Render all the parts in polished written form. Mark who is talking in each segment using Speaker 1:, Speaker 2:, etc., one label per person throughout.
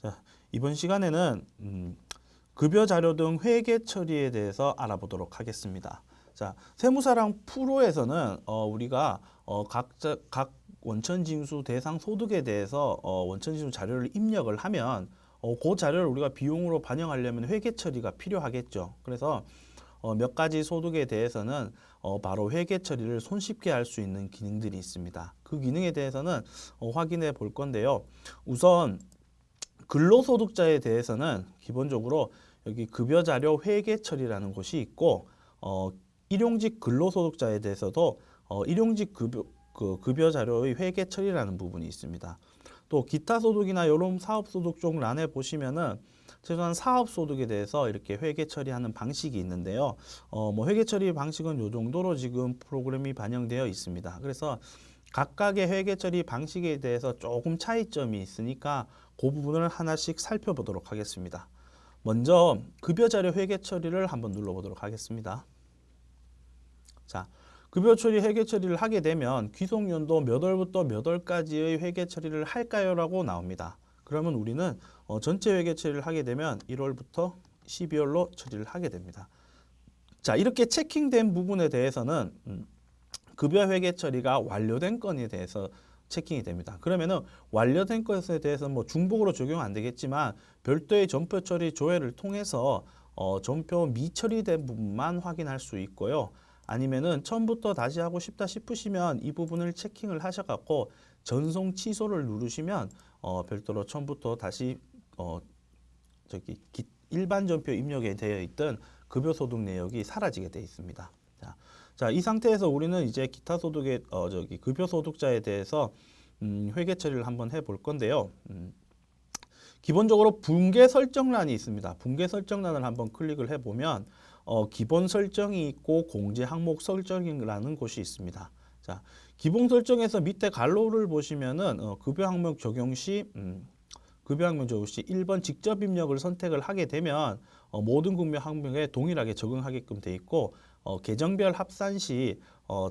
Speaker 1: 자, 이번 시간에는 급여 자료 등 회계 처리에 대해서 알아보도록 하겠습니다. 자, 세무사랑 프로에서는 우리가 각 원천징수 대상 소득에 대해서 원천징수 자료를 입력을 하면 그 자료를 우리가 비용으로 반영하려면 회계 처리가 필요하겠죠. 그래서 몇 가지 소득에 대해서는 바로 회계 처리를 손쉽게 할 수 있는 기능들이 있습니다. 그 기능에 대해서는 확인해 볼 건데요. 우선 근로소득자에 대해서는 기본적으로 여기 급여자료 회계 처리라는 곳이 있고 일용직 근로소득자에 대해서도 일용직 급여자료의 회계 처리라는 부분이 있습니다. 또 기타 소득이나 이런 사업소득 쪽 란에 보시면은 최소한 사업소득에 대해서 이렇게 회계 처리하는 방식이 있는데요. 뭐 회계 처리 방식은 이 정도로 지금 프로그램이 반영되어 있습니다. 그래서 각각의 회계 처리 방식에 대해서 조금 차이점이 있으니까 그 부분을 하나씩 살펴보도록 하겠습니다. 먼저 급여자료 회계 처리를 한번 눌러보도록 하겠습니다. 자, 급여 처리 회계 처리를 하게 되면 귀속연도 몇 월부터 몇 월까지의 회계 처리를 할까요? 라고 나옵니다. 그러면 우리는 전체 회계 처리를 하게 되면 1월부터 12월로 처리를 하게 됩니다. 자, 이렇게 체킹된 부분에 대해서는 급여 회계 처리가 완료된 건에 대해서 체킹이 됩니다. 그러면은 완료된 것에 대해서는 뭐 중복으로 적용 안 되겠지만 별도의 전표 처리 조회를 통해서 전표 미처리된 부분만 확인할 수 있고요. 아니면은 처음부터 다시 하고 싶다 싶으시면 이 부분을 체킹을 하셔갖고 전송 취소를 누르시면 별도로 처음부터 다시 일반 전표 입력에 되어 있던 급여 소득 내역이 사라지게 되어 있습니다. 자, 이 상태에서 우리는 이제 기타 소득의 급여 소득자에 대해서 회계 처리를 한번 해볼 건데요. 기본적으로 분계 설정란이 있습니다. 분계 설정란을 한번 클릭을 해보면 기본 설정이 있고 공제 항목 설정이라는 곳이 있습니다. 자, 기본 설정에서 밑에 갈로를 보시면은 급여 항목 적용 시 1번 직접 입력을 선택을 하게 되면 모든 급여 항목에 동일하게 적용하게끔 돼 있고 계정별 합산 시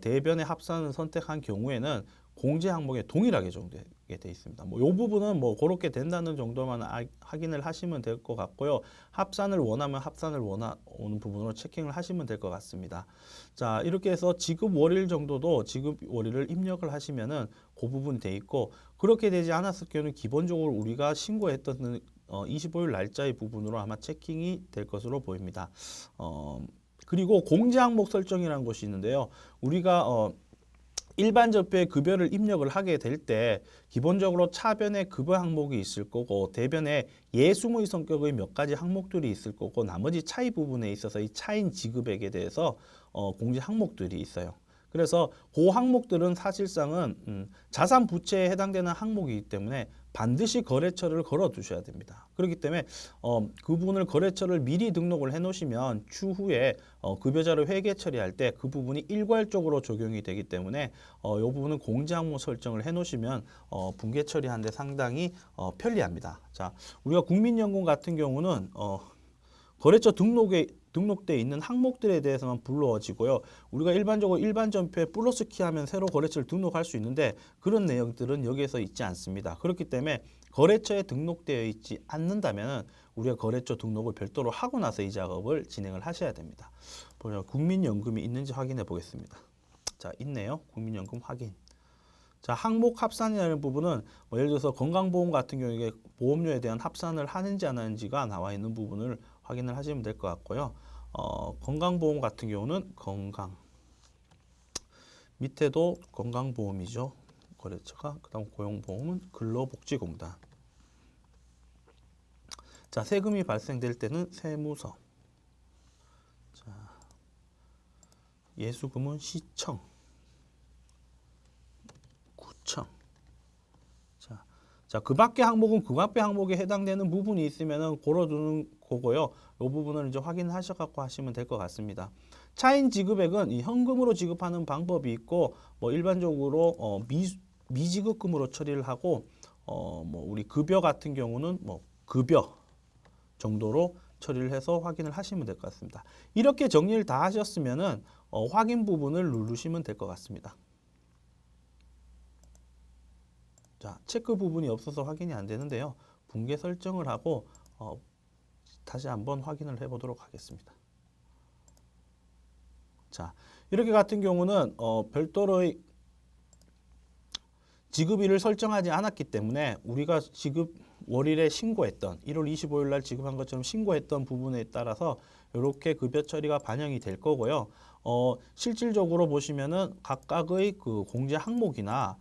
Speaker 1: 대변의 합산을 선택한 경우에는 공제 항목에 동일하게 적용되게 돼 있습니다. 뭐 이 부분은 뭐 그렇게 된다는 정도만 확인을 하시면 될 것 같고요. 합산을 원하면 합산을 원하는 부분으로 체킹을 하시면 될 것 같습니다. 자, 이렇게 해서 지급 월일 정도도 지급 월일을 입력을 하시면은 그 부분 돼 있고 그렇게 되지 않았을 경우는 기본적으로 우리가 신고했던 25일 날짜의 부분으로 아마 체킹이 될 것으로 보입니다. 그리고 공제 항목 설정이라는 것이 있는데요. 우리가 일반 접표에 급여를 입력을 하게 될 때 기본적으로 차변에 급여 항목이 있을 거고 대변에 예수의 성격의 몇 가지 항목들이 있을 거고 나머지 차이 부분에 있어서 이 차인 지급액에 대해서 공제 항목들이 있어요. 그래서 그 항목들은 사실상은 자산 부채에 해당되는 항목이기 때문에 반드시 거래처를 걸어 두셔야 됩니다. 그렇기 때문에 그 부분을 거래처를 미리 등록을 해 놓으시면 추후에 급여자료 회계 처리할 때 그 부분이 일괄적으로 적용이 되기 때문에 이 부분은 공제 항목 설정을 해 놓으시면 분계 처리하는 데 상당히 편리합니다. 자, 우리가 국민연금 같은 경우는 거래처 등록되어 있는 항목들에 대해서만 불러지고요. 우리가 일반적으로 일반 전표에 플러스 키하면 새로 거래처를 등록할 수 있는데 그런 내용들은 여기에서 있지 않습니다. 그렇기 때문에 거래처에 등록되어 있지 않는다면 우리가 거래처 등록을 별도로 하고 나서 이 작업을 진행을 하셔야 됩니다. 국민연금이 있는지 확인해 보겠습니다. 자, 있네요. 국민연금 확인. 자, 항목 합산이라는 부분은 뭐 예를 들어서 건강보험 같은 경우에 보험료에 대한 합산을 하는지 안 하는지가 나와 있는 부분을 확인을 하시면 될 것 같고요. 건강보험 같은 경우는 건강 밑에도 건강보험이죠. 거래처가 그다음 고용보험은 근로복지공단. 자, 세금이 발생될 때는 세무서. 자, 예수금은 시청, 구청. 자, 그 밖의 항목은 그 밖의 항목에 해당되는 부분이 있으면은 걸어두는 거고요. 이 부분을 이제 확인하셔 갖고 하시면 될 것 같습니다. 차인 지급액은 이 현금으로 지급하는 방법이 있고 뭐 일반적으로 미지급금으로 처리를 하고 뭐 우리 급여 같은 경우는 뭐 급여 정도로 처리를 해서 확인을 하시면 될 것 같습니다. 이렇게 정리를 다 하셨으면은 확인 부분을 누르시면 될 것 같습니다. 자, 체크 부분이 없어서 확인이 안 되는데요. 붕괴 설정을 하고 다시 한번 확인을 해 보도록 하겠습니다. 자, 이렇게 같은 경우는 별도의 지급일을 설정하지 않았기 때문에 우리가 지급 월일에 신고했던 1월 25일 날 지급한 것처럼 신고했던 부분에 따라서 이렇게 급여 처리가 반영이 될 거고요. 실질적으로 보시면은 각각의 그 공제 항목이나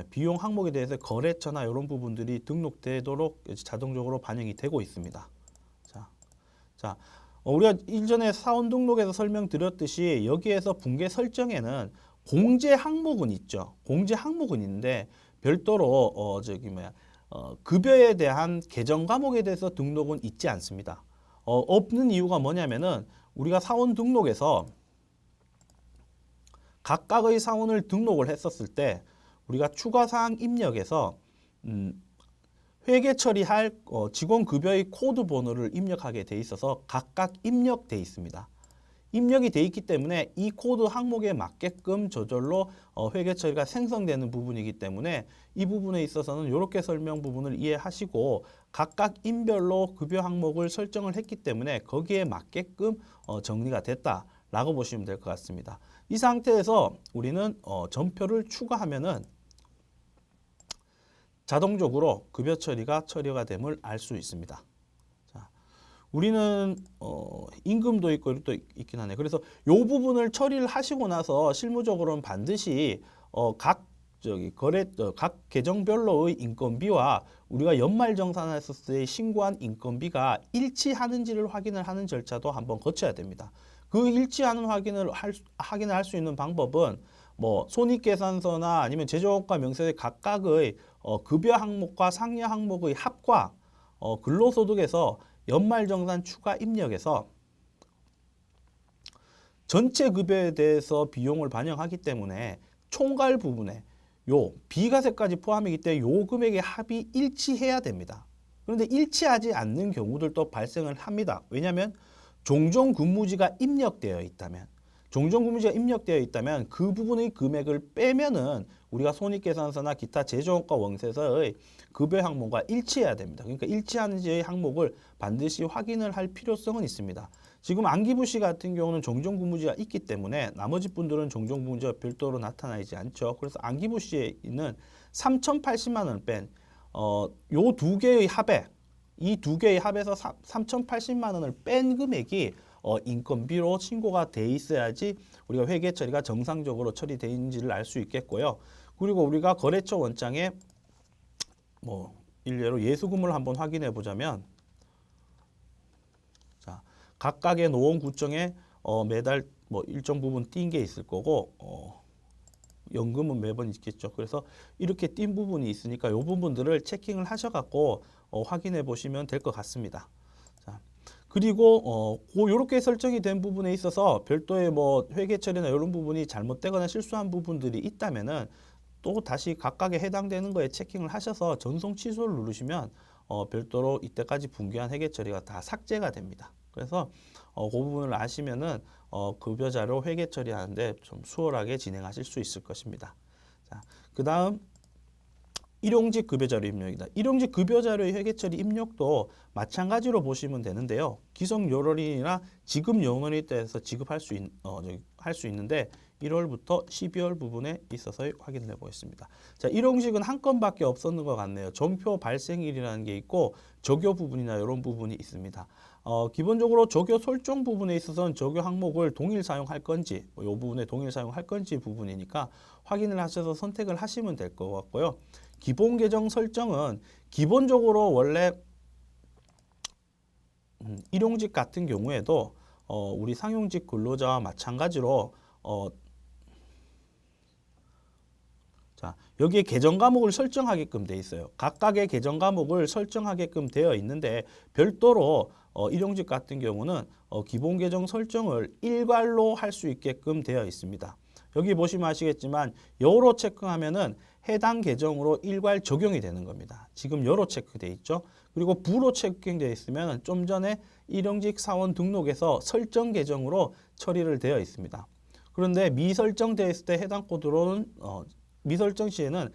Speaker 1: 비용 항목에 대해서 거래처나 이런 부분들이 등록되도록 자동적으로 반영이 되고 있습니다. 자, 우리가 일전에 사원 등록에서 설명드렸듯이 여기에서 붕괴 설정에는 공제 항목은 있죠. 공제 항목은 있는데 별도로 급여에 대한 계정 과목에 대해서 등록은 있지 않습니다. 없는 이유가 뭐냐면은 우리가 사원 등록에서 각각의 사원을 등록을 했었을 때 우리가 추가사항 입력에서 회계 처리할 직원 급여의 코드 번호를 입력하게 돼 있어서 각각 입력돼 있습니다. 입력이 돼 있기 때문에 이 코드 항목에 맞게끔 저절로 회계 처리가 생성되는 부분이기 때문에 이 부분에 있어서는 이렇게 설명 부분을 이해하시고 각각 인별로 급여 항목을 설정을 했기 때문에 거기에 맞게끔 정리가 됐다라고 보시면 될 것 같습니다. 이 상태에서 우리는 전표를 추가하면은 자동적으로 급여 처리가 됨을 알 수 있습니다. 자, 우리는 임금도 있고 또 있긴 하네. 그래서 이 부분을 처리를 하시고 나서 실무적으로는 반드시 각 계정별로의 인건비와 우리가 연말정산했을 때 신고한 인건비가 일치하는지를 확인을 하는 절차도 한번 거쳐야 됩니다. 그 일치하는 확인을 할 수 있는 방법은 손익계산서나 아니면 제조업과 명세서의 각각의 급여 항목과 상여 항목의 합과 근로소득에서 연말정산 추가 입력에서 전체 급여에 대해서 비용을 반영하기 때문에 총괄 부분에 요 비과세까지 포함이기 때문에 요 금액의 합이 일치해야 됩니다. 그런데 일치하지 않는 경우들도 발생을 합니다. 왜냐하면 종종 근무지가 입력되어 있다면 그 부분의 금액을 빼면은 우리가 손익계산서나 기타 제조원가 원세서의 급여 항목과 일치해야 됩니다. 그러니까 일치하는지의 항목을 반드시 확인을 할 필요성은 있습니다. 지금 안기부시 같은 경우는 종종 근무지가 있기 때문에 나머지 분들은 종종 근무지가 별도로 나타나지 않죠. 그래서 안기부시에 있는 3,080만 원을 뺀 요 두 개의 합에 이 두 개의 합에서 3,080만 원을 뺀 금액이 인건비로 신고가 돼 있어야지 우리가 회계 처리가 정상적으로 처리되는지를 알 수 있겠고요. 그리고 우리가 거래처 원장에 일례로 예수금을 한번 확인해 보자면, 자, 각각의 노원 구청에 매달 일정 부분 띈 게 있을 거고 연금은 매번 있겠죠. 그래서 이렇게 띈 부분이 있으니까 이 부분들을 체킹을 하셔갖고 확인해 보시면 될 것 같습니다. 자, 그리고 이렇게 설정이 된 부분에 있어서 별도의 회계 처리나 이런 부분이 잘못되거나 실수한 부분들이 있다면은 또 다시 각각에 해당되는 거에 체킹을 하셔서 전송 취소를 누르시면 별도로 이때까지 붕괴한 회계 처리가 다 삭제가 됩니다. 그래서 그 부분을 아시면은 급여 자료 회계 처리하는데 좀 수월하게 진행하실 수 있을 것입니다. 자, 그다음 일용직 급여 자료 입력이다. 일용직 급여 자료의 회계 처리 입력도 마찬가지로 보시면 되는데요. 기성 요월이나 지급 요월에 대해서 지급할 수 있는데 1월부터 12월 부분에 있어서 확인을 해보겠습니다. 자, 일용직은 한 건밖에 없었는 것 같네요. 전표 발생일이라는 게 있고 적요 부분이나 이런 부분이 있습니다. 기본적으로 적요 설정 부분에 있어서는 적요 항목을 동일 사용할 건지, 이 부분에 동일 사용할 건지 부분이니까 확인을 하셔서 선택을 하시면 될 것 같고요. 기본 계정 설정은 기본적으로 원래 일용직 같은 경우에도 우리 상용직 근로자와 마찬가지로 자, 여기에 계정 과목을 설정하게끔 돼 있어요. 각각의 계정 과목을 설정하게끔 되어 있는데 별도로 일용직 같은 경우는 기본 계정 설정을 일괄로 할 수 있게끔 되어 있습니다. 여기 보시면 아시겠지만 여로 체크하면은 해당 계정으로 일괄 적용이 되는 겁니다. 지금 여로 체크돼 있죠. 그리고 부로 체크되어 있으면 좀 전에 일용직 사원 등록에서 설정 계정으로 처리를 되어 있습니다. 그런데 미설정되어 있을 때 해당 코드로는 미설정 시에는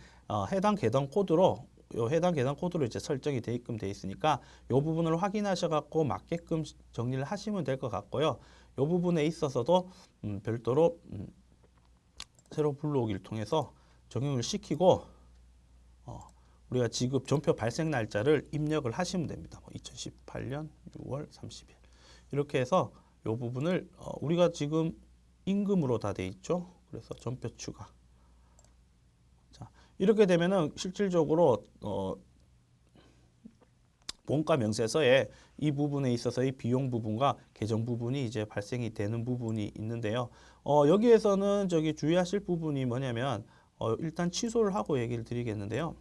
Speaker 1: 해당 계정 코드로 요 해당 계산 코드로 이제 설정이 되게끔 돼 있으니까 요 부분을 확인하셔 갖고 맞게끔 정리를 하시면 될 것 같고요. 요 부분에 있어서도 별도로 새로 불러오기를 통해서 적용을 시키고 우리가 지급 전표 발생 날짜를 입력을 하시면 됩니다. 2018년 6월 30일 이렇게 해서 요 부분을 우리가 지금 임금으로 다 돼 있죠. 그래서 전표 추가. 자, 이렇게 되면은 실질적으로 원가 명세서에 이 부분에 있어서의 비용 부분과 계정 부분이 이제 발생이 되는 부분이 있는데요. 여기에서는 저기 주의하실 부분이 뭐냐면 일단 취소를 하고 얘기를 드리겠는데요.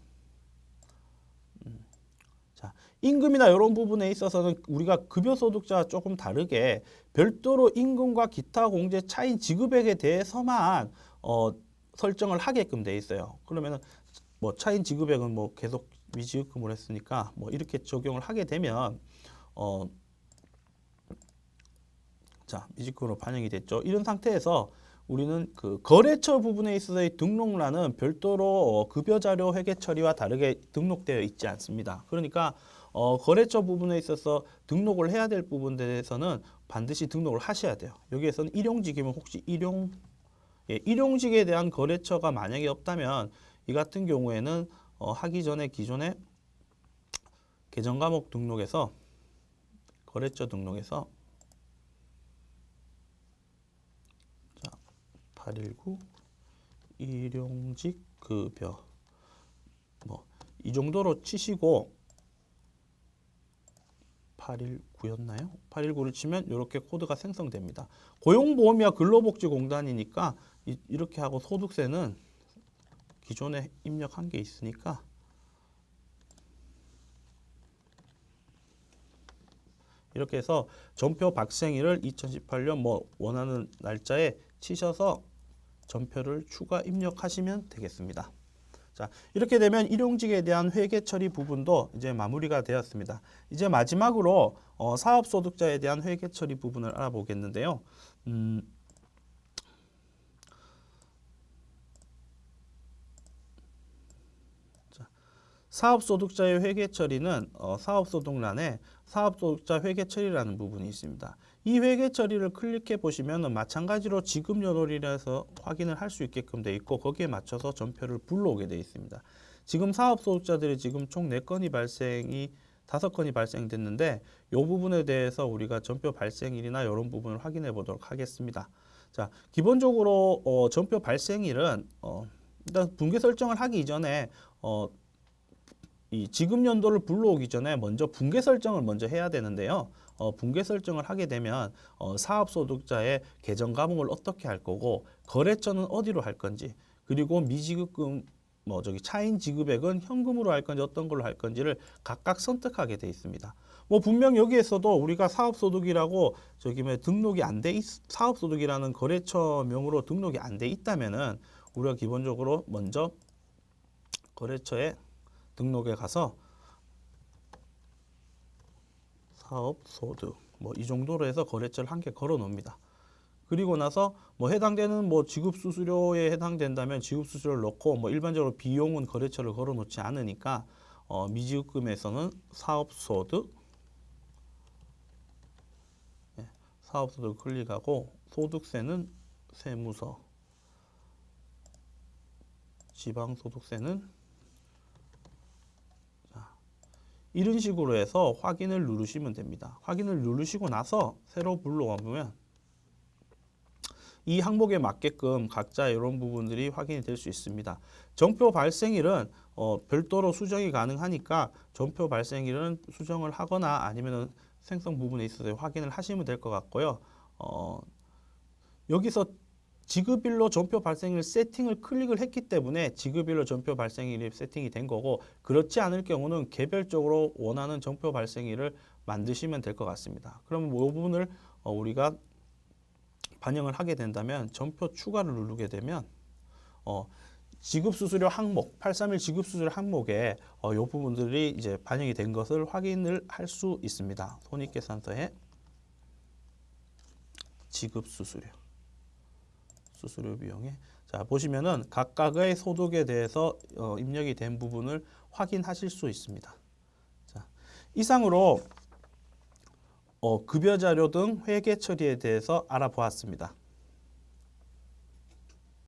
Speaker 1: 자, 임금이나 이런 부분에 있어서는 우리가 급여 소득자와 조금 다르게 별도로 임금과 기타 공제 차인 지급액에 대해서만 설정을 하게끔 돼 있어요. 그러면은 뭐 차인 지급액은 뭐 계속 미지급금을 했으니까 뭐 이렇게 적용을 하게 되면 자, 미지급으로 반영이 됐죠. 이런 상태에서 우리는 그 거래처 부분에 있어서의 등록란은 별도로 급여 자료 회계 처리와 다르게 등록되어 있지 않습니다. 그러니까 거래처 부분에 있어서 등록을 해야 될 부분에 대해서는 반드시 등록을 하셔야 돼요. 여기에서는 일용직이면 혹시 일용직에 대한 거래처가 만약에 없다면 이 같은 경우에는 하기 전에 기존에 계정 과목 등록에서 거래처 등록에서 819 일용직 급여 뭐 이 정도로 치시고 819였나요? 819를 치면 이렇게 코드가 생성됩니다. 고용보험이야 근로복지공단이니까 이렇게 하고 소득세는 기존에 입력한 게 있으니까 이렇게 해서 전표 발생일을 2018년 뭐 원하는 날짜에 치셔서 전표를 추가 입력하시면 되겠습니다. 자, 이렇게 되면 일용직에 대한 회계 처리 부분도 이제 마무리가 되었습니다. 이제 마지막으로 사업소득자에 대한 회계 처리 부분을 알아보겠는데요. 사업소득자의 회계 처리는 사업소득란에 사업소득자 회계 처리라는 부분이 있습니다. 이 회계 처리를 클릭해 보시면 마찬가지로 지급연월이라서 확인을 할 수 있게끔 돼 있고 거기에 맞춰서 전표를 불러오게 돼 있습니다. 지금 사업소득자들이 지금 총 4건이 발생이 5건이 발생됐는데 이 부분에 대해서 우리가 전표 발생일이나 이런 부분을 확인해 보도록 하겠습니다. 자, 기본적으로 전표 발생일은 일단 분계 설정을 하기 이전에 이 지급 연도를 불러오기 전에 먼저 분계 설정을 먼저 해야 되는데요. 분계 설정을 하게 되면 사업소득자의 계정 과목을 어떻게 할 거고 거래처는 어디로 할 건지 그리고 미지급금 뭐 저기 차인 지급액은 현금으로 할 건지 어떤 걸로 할 건지를 각각 선택하게 돼 있습니다. 뭐 분명 여기에서도 우리가 사업소득이라고 저기 뭐 등록이 안 돼 사업소득이라는 거래처명으로 등록이 안 돼 있다면은 우리가 기본적으로 먼저 거래처에 등록에 가서 사업소득 뭐 이 정도로 해서 거래처를 한 개 걸어 놓습니다. 그리고 나서 뭐 해당되는 뭐 지급수수료에 해당된다면 지급수수료를 넣고 뭐 일반적으로 비용은 거래처를 걸어 놓지 않으니까 미지급금에서는 사업소득 사업소득 클릭하고 소득세는 세무서 지방소득세는 이런 식으로 해서 확인을 누르시면 됩니다. 확인을 누르시고 나서 새로 불러오면 이 항목에 맞게끔 각자 이런 부분들이 확인이 될 수 있습니다. 전표 발생일은 별도로 수정이 가능하니까 전표 발생일은 수정을 하거나 아니면 생성 부분에 있어서 확인을 하시면 될 것 같고요. 여기서 지급일로 전표 발생일 세팅을 클릭을 했기 때문에 지급일로 전표 발생일이 세팅이 된 거고 그렇지 않을 경우는 개별적으로 원하는 전표 발생일을 만드시면 될 것 같습니다. 그럼 이 부분을 우리가 반영을 하게 된다면 전표 추가를 누르게 되면 지급수수료 항목 831 지급수수료 항목에 이 부분들이 이제 반영이 된 것을 확인을 할 수 있습니다. 손익계산서에 지급수수료 수수료 비용에 자, 보시면은 각각의 소득에 대해서 입력이 된 부분을 확인하실 수 있습니다. 자, 이상으로 급여 자료 등 회계 처리에 대해서 알아보았습니다.